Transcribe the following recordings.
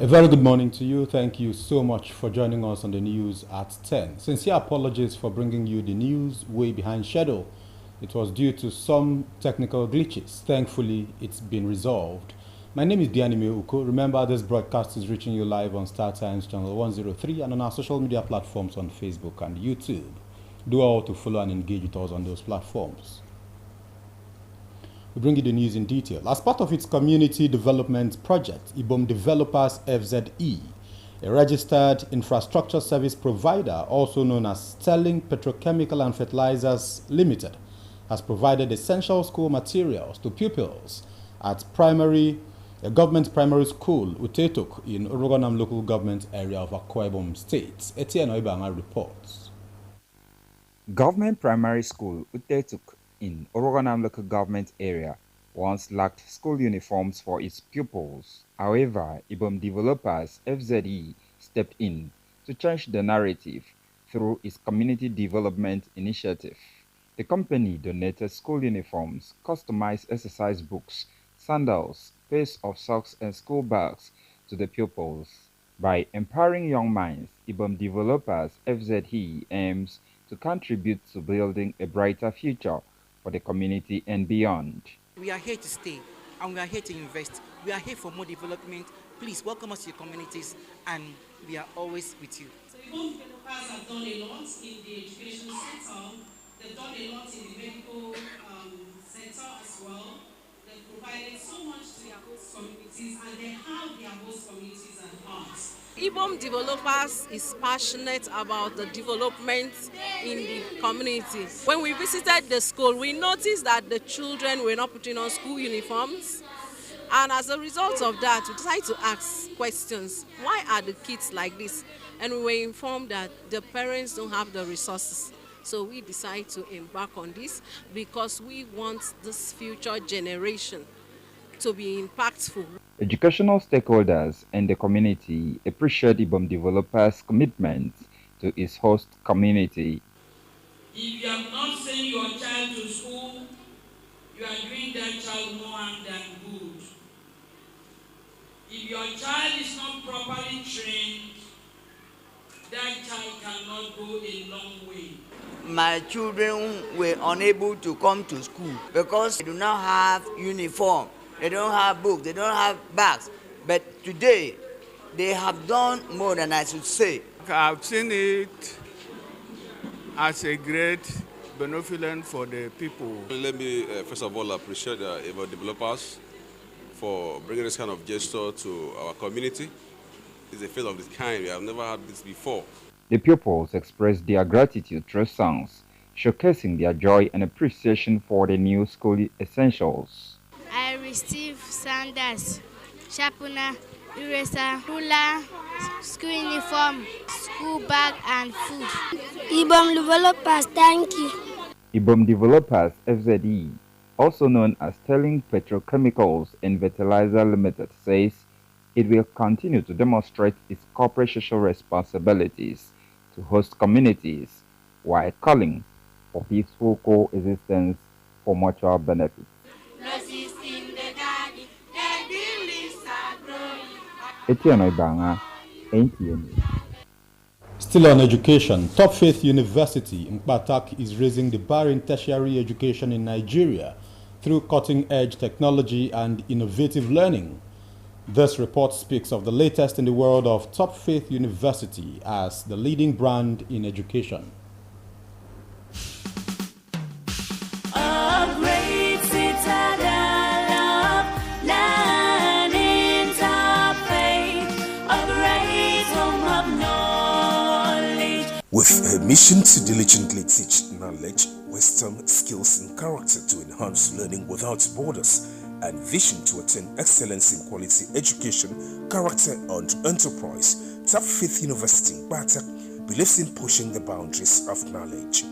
A very good morning to you. Thank you so much for joining us on the news at 10. Sincere apologies for bringing you the news way behind schedule. It was due to some technical glitches. Thankfully, it's been resolved. My name is Dianime Uko. Remember, this broadcast is reaching you live on Star Times Channel 103 and on our social media platforms on Facebook and YouTube. Do all to follow and engage with us on those platforms. We bring you the news in detail. As part of its community development project, IBOM Developers FZE, a registered infrastructure service provider, also known as Sterling Petrochemical and Fertilizers Limited, has provided essential school materials to pupils at a government primary school, Utetok, in Orogonam local government area of Akwa Ibom State. Etienne Oibanga reports. Government primary school, Utetok, in Orogonam local government area once lacked school uniforms for its pupils. However, IBOM Developers FZE stepped in to change the narrative through its community development initiative. The company donated school uniforms, customized exercise books, sandals, pairs of socks and school bags to the pupils. By empowering young minds, IBOM Developers FZE aims to contribute to building a brighter future for the community and beyond. We are here to stay and we are here to invest. We are here for more development. Please welcome us to your communities and we are always with you. So IBOM Developers have done a lot in the education sector. They've done a lot in the medical sector as well. They've provided so much to their host communities and they have their host communities at heart. IBOM Developers is passionate about the development in the community. When we visited the school, we noticed that the children were not putting on school uniforms. And as a result of that, we decided to ask questions. Why are the kids like this? And we were informed that the parents don't have the resources. So we decided to embark on this because we want this future generation to be impactful. Educational stakeholders and the community appreciate IBOM Developers' commitment to its host community. If you have not sent your child to school, you are doing that child more harm than good. If your child is not properly trained, that child cannot go a long way. My children were unable to come to school because they do not have uniform. They don't have books, they don't have bags. But today, they have done more than I should say. I've seen it as a great benevolent for the people. Let me first of all appreciate IBOM Developers for bringing this kind of gesture to our community. It's a feat of this kind. We have never had this before. The pupils expressed their gratitude through songs, showcasing their joy and appreciation for the new school essentials. I received sandals, sharpener, eraser, ruler, school uniform, school bag, and food. IBOM Developers, thank you. IBOM Developers FZE, also known as Sterling Petrochemicals and Fertilizer Limited, says it will continue to demonstrate its corporate social responsibilities to host communities while calling for peaceful coexistence for mutual benefit. Etienne Oibanga, NTN. Still on education, Top Faith University in Batak is raising the bar in tertiary education in Nigeria through cutting-edge technology and innovative learning. This report speaks of the latest in the world of Top Faith University as the leading brand in education. With a mission to diligently teach knowledge, wisdom, skills, and character to enhance learning without borders, and vision to attain excellence in quality education, character, and enterprise, Top Faith University in Batak believes in pushing the boundaries of knowledge.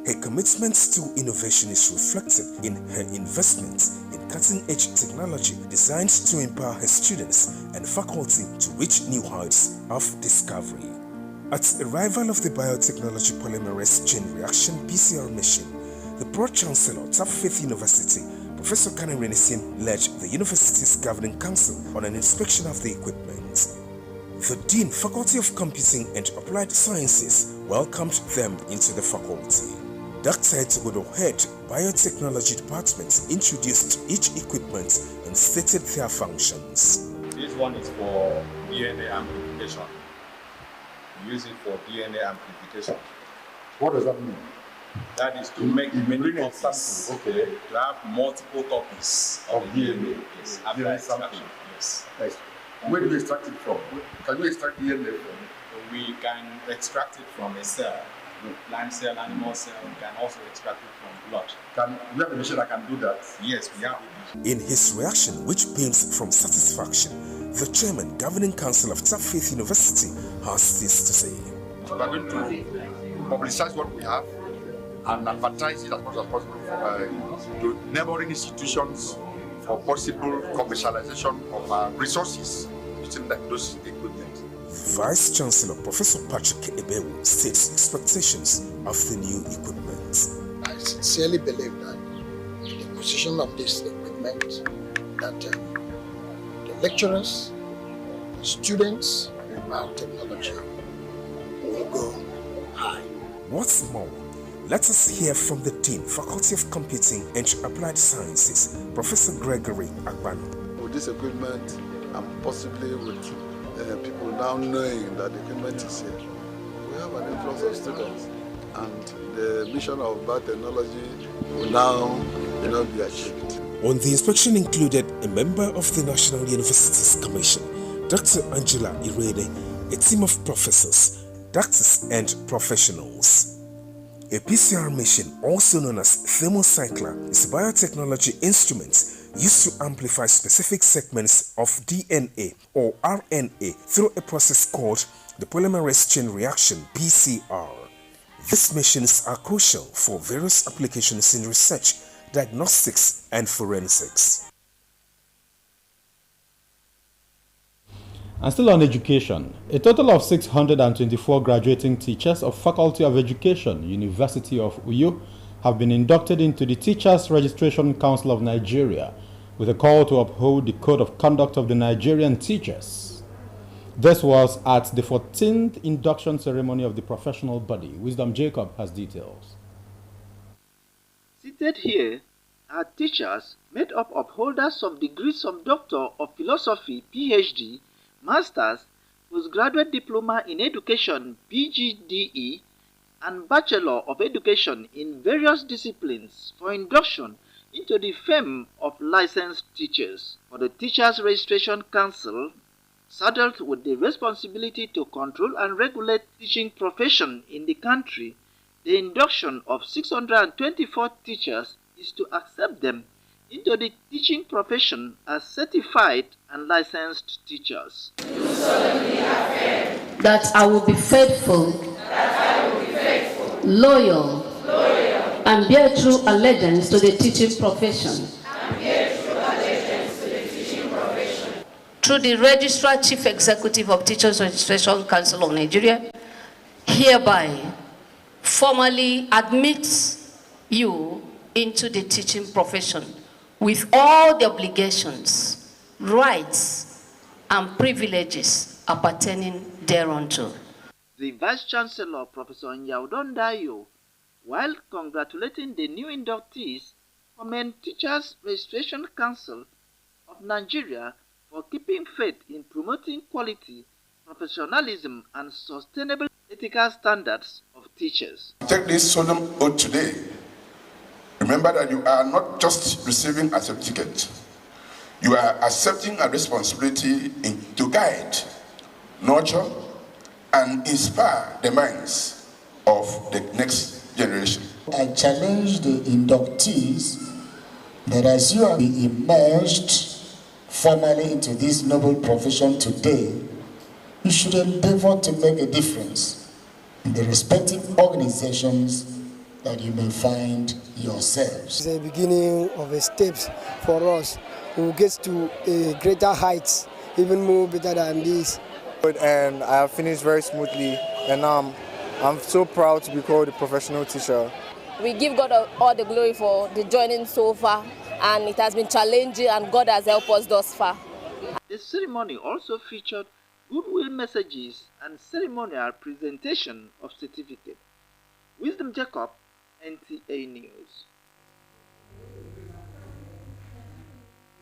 Her commitment to innovation is reflected in her investments in cutting-edge technology designed to empower her students and faculty to reach new heights of discovery. At the arrival of the biotechnology polymerase chain reaction PCR machine, the Pro-Chancellor, Top Faith University, Professor Karen Renesim, led the university's governing council on an inspection of the equipment. the Dean, Faculty of Computing and Applied Sciences, welcomed them into the faculty. Dr. Etugodo, head Biotechnology Department, introduced each equipment and stated their functions. This one is for DNA amplification. We use it for DNA amplification. What does that mean? That is to make many copies. Okay. To have multiple copies of DNA. Yes. After extraction. Yes. Nice. Where do you extract it from? Can you extract DNA from? We can extract it from a cell. Plant cell, animal cell. We can also extract it from blood. Can you have a machine that can do that? Yes, we have. In his reaction, which beams from satisfaction, the chairman, governing council of Taffaith University, has this to say. We are going to publicize what we have and advertise it as much as possible to neighboring institutions for possible commercialization of our resources using those equipment. Vice Chancellor Professor Patrick Ebewu states expectations of the new equipment. I sincerely believe that in the position of this equipment, that the lecturers, students in biotechnology will go high. What's more, let us hear from the Dean, Faculty of Computing and Applied Sciences, Professor Gregory Agbanu. With this equipment, and possibly with people now knowing that the equipment is here, we have an influx of students, and the mission of biotechnology will now, be achieved. On the inspection included a member of the National Universities Commission, Dr. Angela Irene, a team of professors, doctors and professionals. A PCR machine, also known as thermocycler, is a biotechnology instrument used to amplify specific segments of DNA or RNA through a process called the polymerase chain reaction (PCR). These machines are crucial for various applications in research, diagnostics, and forensics. And still on education, a total of 624 graduating teachers of Faculty of Education, University of Uyo, have been inducted into the Teachers Registration Council of Nigeria with a call to uphold the Code of Conduct of the Nigerian Teachers. This was at the 14th induction ceremony of the professional body. Wisdom Jacob has details. Seated here are teachers made up of holders of degrees of Doctor of Philosophy, PhD, Masters, Postgraduate Diploma in Education, PGDE, and Bachelor of Education in various disciplines for induction into the firm of licensed teachers. For the Teachers Registration Council, saddled with the responsibility to control and regulate teaching profession in the country, the induction of 624 teachers is to accept them into the teaching profession as certified and licensed teachers. That I will be faithful, loyal, and bear true allegiance to the teaching profession. Through the Registrar Chief Executive of Teachers Registration Council of Nigeria, hereby formally admits you into the teaching profession with all the obligations, rights, and privileges appertaining thereunto. The Vice Chancellor, Professor Nyaudon Dayo, while congratulating the new inductees, commend Teachers Registration Council of Nigeria for keeping faith in promoting quality, professionalism, and sustainable ethical standards of teachers. Take this solemn oath today. Remember that you are not just receiving a certificate, you are accepting a responsibility to guide, nurture, and inspire the minds of the next generation. I challenge the inductees that as you are immersed formally into this noble profession today, you should endeavor to make a difference in the respective organizations that you may find yourselves. It's the beginning of a steps for us. We will get to a greater heights, even more better than this. And I have finished very smoothly, and I'm so proud to be called a professional teacher. We give God all the glory for the joining so far, and it has been challenging, and God has helped us thus far. The ceremony also featured goodwill messages, and ceremonial presentation of certificate. Wisdom Jacob, NTA News.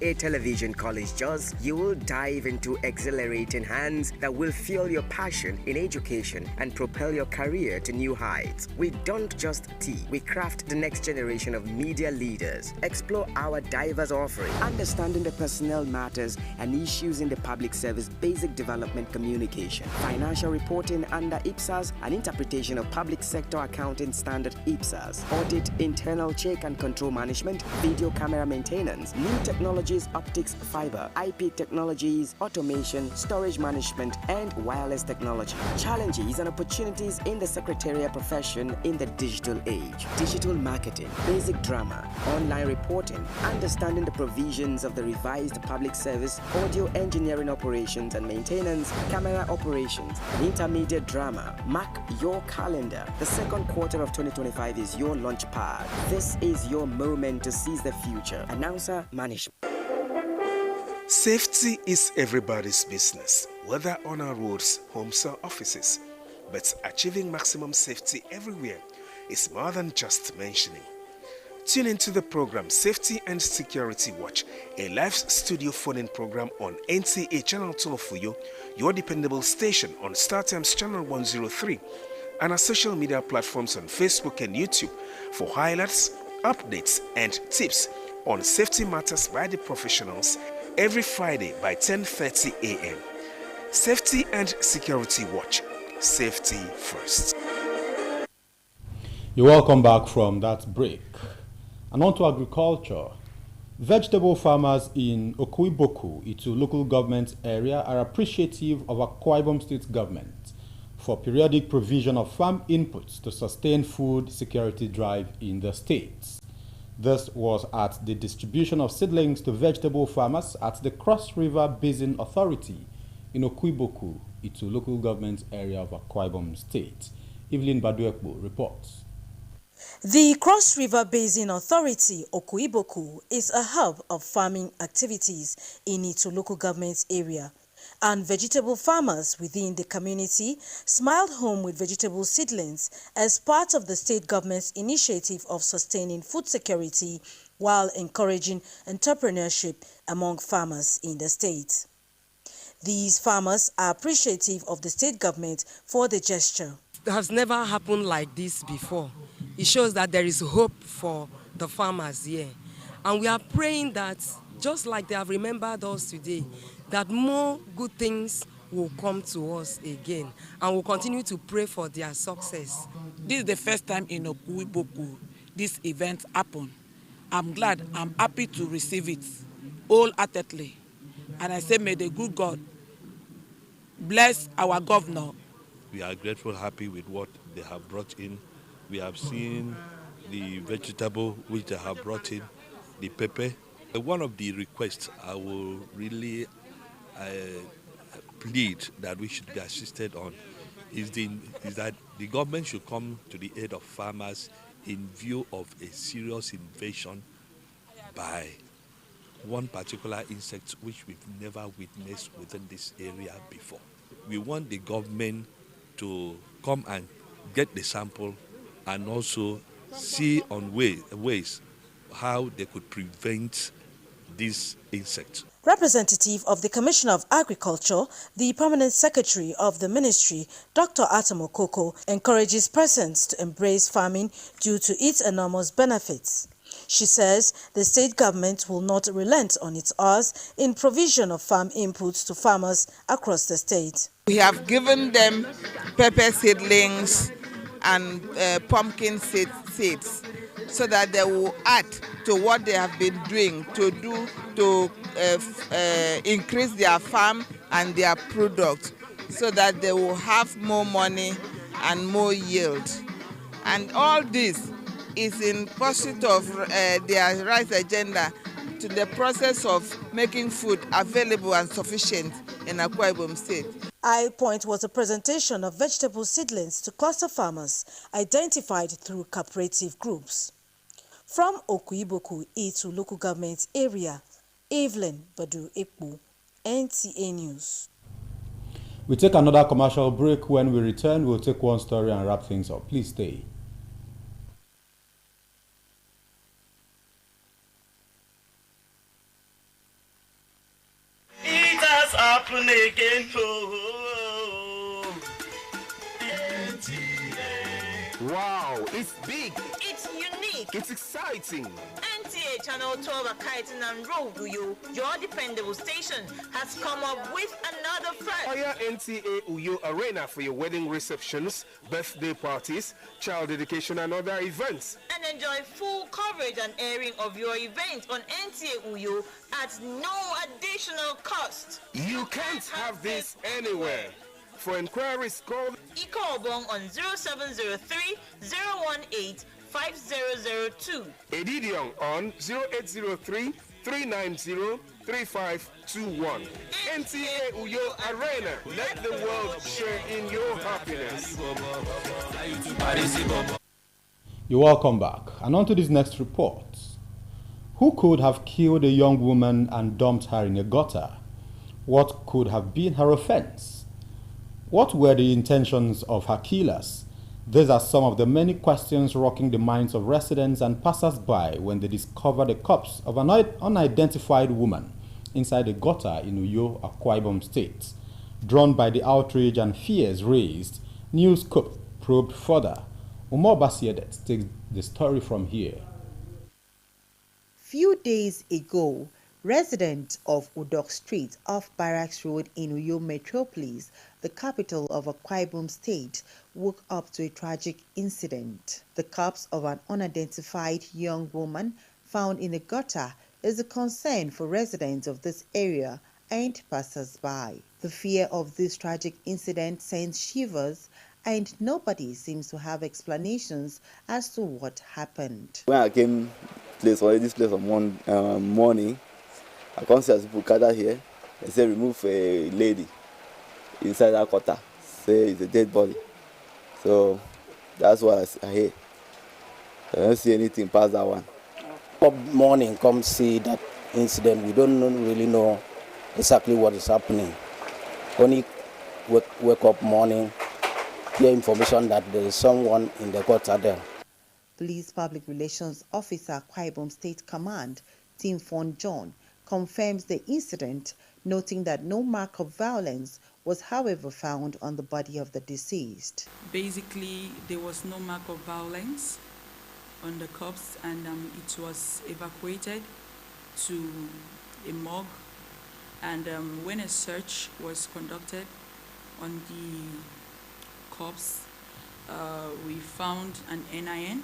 A television college does, you will dive into exhilarating hands that will fuel your passion in education and propel your career to new heights. We don't just teach, we craft the next generation of media leaders. Explore our diverse offering, understanding the personnel matters and issues in the public service, basic development communication, financial reporting under IPSAS, and interpretation of public sector accounting standard IPSAS, audit, internal check and control management, video camera maintenance, new technology, optics, fiber, IP technologies, automation, storage management, and wireless technology. Challenges and opportunities in the secretarial profession in the digital age. Digital marketing, basic drama, online reporting, understanding the provisions of the revised public service, audio engineering operations and maintenance, camera operations, and intermediate drama. Mark your calendar. The second quarter of 2025 is your launch pad. This is your moment to seize the future. Announcer Management. Safety is everybody's business, whether on our roads, homes, or offices. But achieving maximum safety everywhere is more than just mentioning. Tune into the program Safety and Security Watch, a live studio phone-in program on NTA Channel 12 for you, your dependable station on StarTimes Channel 103, and our social media platforms on Facebook and YouTube for highlights, updates, and tips on safety matters by the professionals every Friday by 10:30 a.m. Safety and Security Watch. Safety first. You're welcome back from that break. And on to agriculture. Vegetable farmers in Okuiboku, Itu local government area, are appreciative of Akwa Ibom State government for periodic provision of farm inputs to sustain food security drive in the state. This was at the distribution of seedlings to vegetable farmers at the Cross River Basin Authority in Okuiboku, Itu local government area of Akwa Ibom State. Evelyn Baduekbo reports. The Cross River Basin Authority, Okuiboku, is a hub of farming activities in Itu local government area, and vegetable farmers within the community smiled home with vegetable seedlings as part of the state government's initiative of sustaining food security while encouraging entrepreneurship among farmers in the state. These farmers are appreciative of the state government for the gesture. It has never happened like this before. It shows that there is hope for the farmers here. And we are praying that, just like they have remembered us today, that more good things will come to us again. And we'll continue to pray for their success. This is the first time in Okuiboku this event happened. I'm glad, I'm happy to receive it wholeheartedly. And I say, may the good God bless our governor. We are grateful, happy with what they have brought in. We have seen the vegetable which they have brought in, the pepper. One of the requests I will really plead that we should be assisted on is that the government should come to the aid of farmers in view of a serious invasion by one particular insect which we've never witnessed within this area before. We want the government to come and get the sample and also see on ways how they could prevent this insect. Representative of the Commissioner of Agriculture, the Permanent Secretary of the Ministry, Dr. Atamo Koko, encourages persons to embrace farming due to its enormous benefits. She says the state government will not relent on its oars in provision of farm inputs to farmers across the state. We have given them pepper seedlings and pumpkin seeds so that they will add to what they have been doing to increase their farm and their product so that they will have more money and more yield. And all this is in pursuit of their right agenda to the process of making food available and sufficient in Akwa Ibom State. High Point was a presentation of vegetable seedlings to cluster farmers identified through cooperative groups. From Okuiboku, Itu local government area, Evelyn Badu Ekpo, NTA News. We take another commercial break. When we return, we'll take one story and wrap things up. Please stay. It has happened again. Wow, it's big. It's unique. It's exciting. NTA Channel 12 Akaitan and Road, Uyo, your dependable station, has come up with another fresh. Hire NTA Uyo Arena for your wedding receptions, birthday parties, child dedication and other events. And enjoy full coverage and airing of your event on NTA Uyo at no additional cost. You can't have this anywhere. For inquiries, call Ikobong on 0703 018 5002. Edidion on 0803 390 3521. NTA Uyo Arena. Let the world share in your happiness. You're welcome back. And on to this next report. Who could have killed a young woman and dumped her in a gutter? What could have been her offense? What were the intentions of her killers? These are some of the many questions rocking the minds of residents and passers-by when they discovered the corpse of an unidentified woman inside a gutter in Uyo, Akwa Ibom State. Drawn by the outrage and fears raised, Newscope probed further. Umar Basiedet takes the story from here. Few days ago, residents of Udok Street off Barracks Road in Uyo Metropolis, the capital of Akwa Ibom State, woke up to a tragic incident. The corpse of an unidentified young woman found in a gutter is a concern for residents of this area and passers-by. The fear of this tragic incident sends shivers, and nobody seems to have explanations as to what happened. When I came this place on morning, I come see people gather here. They say remove a lady inside that gutter. Say it's a dead body. So that's why I hear. I don't see anything past that one. Up morning, come see that incident. We don't really know exactly what is happening. Only wake up morning, hear information that there is someone in the gutter there. Police Public Relations Officer, Akwa Ibom State Command, Tim Fon John, confirms the incident, noting that no mark of violence was however found on the body of the deceased. Basically, there was no mark of violence on the corpse, and it was evacuated to a morgue, and when a search was conducted on the corpse, we found an NIN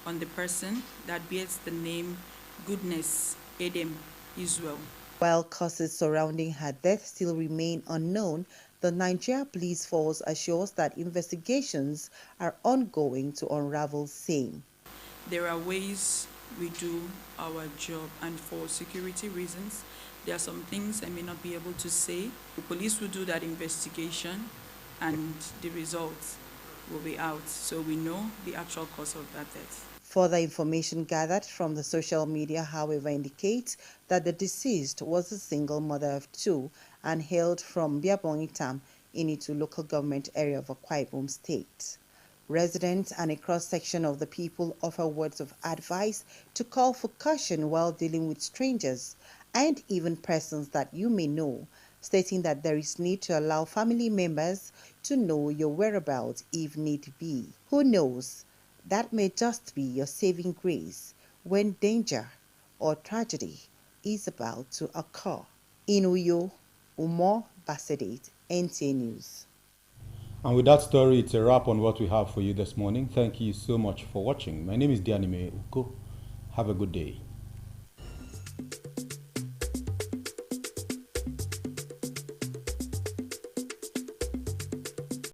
on the person that bears the name Goodness Edem Israel. While causes surrounding her death still remain unknown, the Nigeria Police Force assures that investigations are ongoing to unravel same. There are ways we do our job, and for security reasons, there are some things I may not be able to say. The police will do that investigation, and the results will be out, so we know the actual cause of that death. Further information gathered from the social media, however, indicates that the deceased was a single mother of two and hailed from Biabongitam in Itu local government area of Akwa Ibom State. Residents and a cross-section of the people offer words of advice to call for caution while dealing with strangers and even persons that you may know, stating that there is need to allow family members to know your whereabouts if need be. Who knows? That may just be your saving grace when danger or tragedy is about to occur. In Uyo, Umar Basedet, NTA News. And with that story, it's a wrap on what we have for you this morning. Thank you so much for watching. My name is Dianime Uko. Have a good day.